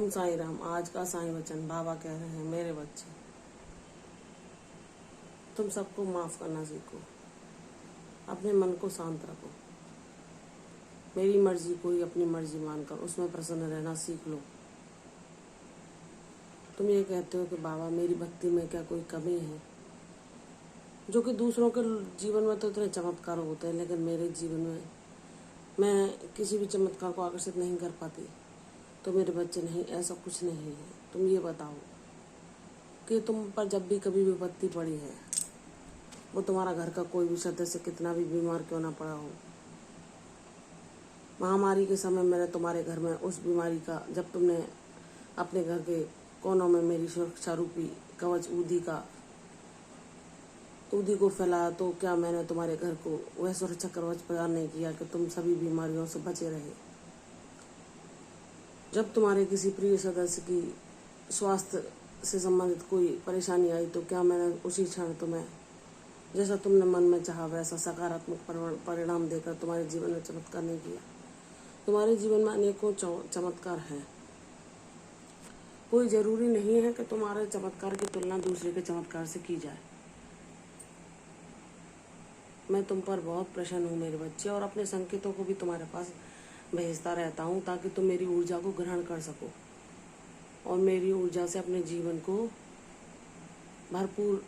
ओम साईं राम। आज का साईं वचन बाबा कह रहे हैं, मेरे बच्चे तुम सबको माफ करना सीखो, अपने मन को शांत रखो, मेरी मर्जी को ही अपनी मर्जी मानकर उसमें प्रसन्न रहना सीख लो। तुम ये कहते हो कि बाबा मेरी भक्ति में क्या कोई कमी है, जो कि दूसरों के जीवन में तो इतने चमत्कार होते हैं, लेकिन मेरे जीवन में मैं किसी भी चमत्कार को आकर्षित नहीं कर पाती। तो मेरे बच्चे नहीं, ऐसा कुछ नहीं है। तुम ये बताओ कि तुम पर जब भी कभी विपत्ति पड़ी है, वो तुम्हारा घर का कोई भी सदस्य कितना भी बीमार क्यों ना पड़ा हो, महामारी के समय मैंने तुम्हारे घर में उस बीमारी का, जब तुमने अपने घर के कोनों में मेरी सुरक्षा रूपी कवच ऊदी को फैलाया, तो क्या मैंने तुम्हारे घर को वह सुरक्षा कवच प्रदान नहीं किया कि तुम सभी बीमारियों से बचे रहे। जब तुम्हारे किसी प्रिय सदस्य की स्वास्थ्य से संबंधित कोई परेशानी आई, तो क्या मैंने उसी क्षण तुम्हें, जैसा तुमने मन में चाहा वैसा सकारात्मक परिणाम देकर तुम्हारे जीवन में चमत्कार नहीं किया। तुम्हारे जीवन में अनेकों चमत्कार हैं। कोई जरूरी नहीं है कि तुम्हारे चमत्कार की तुलना दूसरे के चमत्कार से की जाए। मैं तुम पर बहुत प्रसन्न हूँ मेरे बच्चे, और अपने संकेतों को भी तुम्हारे पास भेजता रहता हूँ ताकि तुम मेरी ऊर्जा को ग्रहण कर सको और मेरी ऊर्जा से अपने जीवन को भरपूर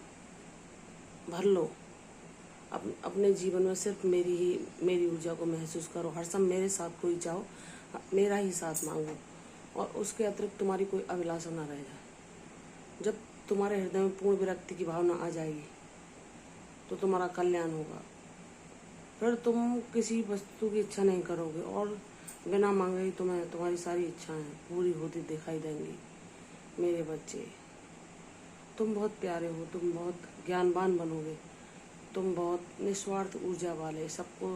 भर लो। अपने जीवन में सिर्फ मेरी ऊर्जा को महसूस करो। हर समय मेरे साथ कोई जाओ, मेरा ही साथ मांगो, और उसके अतिरिक्त तुम्हारी कोई अभिलाषा न रह जाए। जब तुम्हारे हृदय में पूर्ण विरक्ति की भावना आ जाएगी, तो तुम्हारा कल्याण होगा। फिर तुम किसी वस्तु की इच्छा नहीं करोगे और बिना मांगे ही तुम्हें तुम्हारी सारी इच्छाएं पूरी होती दिखाई देंगी। मेरे बच्चे, तुम बहुत प्यारे हो, तुम बहुत ज्ञानवान बनोगे, तुम बहुत निस्वार्थ ऊर्जा वाले, सबको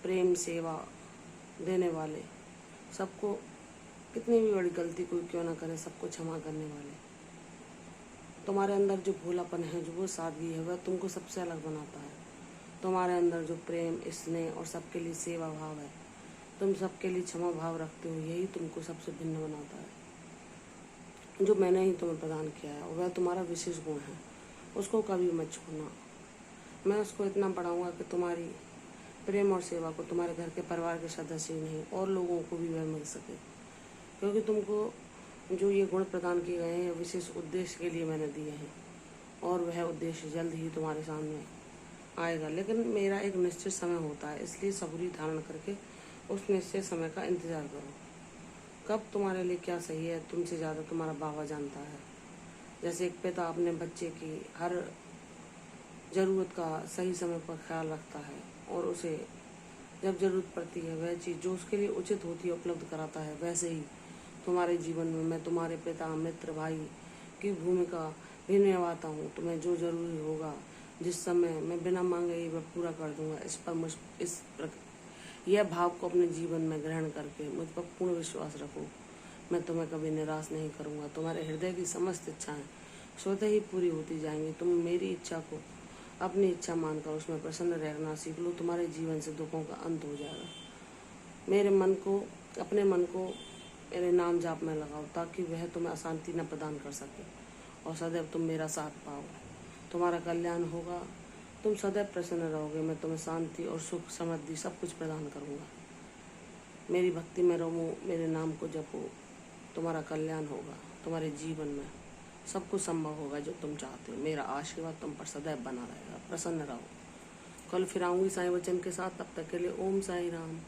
प्रेम सेवा देने वाले, सबको कितनी भी बड़ी गलती कोई क्यों ना करे सबको क्षमा करने वाले। तुम्हारे अंदर जो भोलापन है, जो वो सादगी है, वह तुमको सबसे अलग बनाता है। तुम्हारे अंदर जो प्रेम स्नेह और सबके लिए सेवा भाव है, तुम सबके लिए क्षमा भाव रखते हो, यही तुमको सबसे भिन्न बनाता है। जो मैंने ही तुम्हें प्रदान किया है वह तुम्हारा विशेष गुण है, उसको कभी मत छोड़ना। मैं उसको इतना बढ़ाऊंगा कि तुम्हारी प्रेम और सेवा को तुम्हारे घर के परिवार के सदस्य ही नहीं और लोगों को भी वह मिल सके, क्योंकि तुमको जो ये गुण प्रदान किए गए हैं विशेष उद्देश्य के लिए मैंने दिए हैं, और वह उद्देश्य जल्द ही तुम्हारे सामने आएगा। लेकिन मेरा एक निश्चित समय होता है, इसलिए सबूरी धारण करके उस निश्चित समय का इंतजार करो। कब तुम्हारे लिए क्या सही है, तुमसे ज़्यादा तुम्हारा बाबा जानता है। जैसे एक पिता अपने बच्चे की हर ज़रूरत का सही समय पर ख्याल रखता है और उसे जब ज़रूरत पड़ती है वह चीज़ जो उसके लिए उचित होती है उपलब्ध कराता है, वैसे ही तुम्हारे जीवन में मैं तुम्हारे पिता मित्र भाई की भूमिका भी निभाता हूँ। तुम्हें जो जरूरी होगा जिस समय मैं बिना मांगे ही वह पूरा कर दूंगा। इस पर यह भाव को अपने जीवन में ग्रहण करके मुझ पर पूर्ण विश्वास रखो। मैं तुम्हें कभी निराश नहीं करूँगा। तुम्हारे हृदय की समस्त इच्छाएं स्वतः ही पूरी होती जाएंगी। तुम मेरी इच्छा को अपनी इच्छा मानकर उसमें प्रसन्न रहना सीख लो। तुम्हारे जीवन से दुखों का अंत हो जाएगा। अपने मन को मेरे नाम जाप में लगाओ ताकि वह तुम्हें अशांति न प्रदान कर सके और सदैव तुम मेरा साथ पाओ। तुम्हारा कल्याण होगा, तुम सदैव प्रसन्न रहोगे। मैं तुम्हें शांति और सुख समृद्धि सब कुछ प्रदान करूँगा। मेरी भक्ति में रहो, मेरे नाम को जपो, तुम्हारा कल्याण होगा। तुम्हारे जीवन में सब कुछ संभव होगा जो तुम चाहते हो। मेरा आशीर्वाद तुम पर सदैव बना रहेगा। प्रसन्न रहो। कल फिर आऊँगी साईं वचन के साथ। तब तक के लिए ओम साईं राम।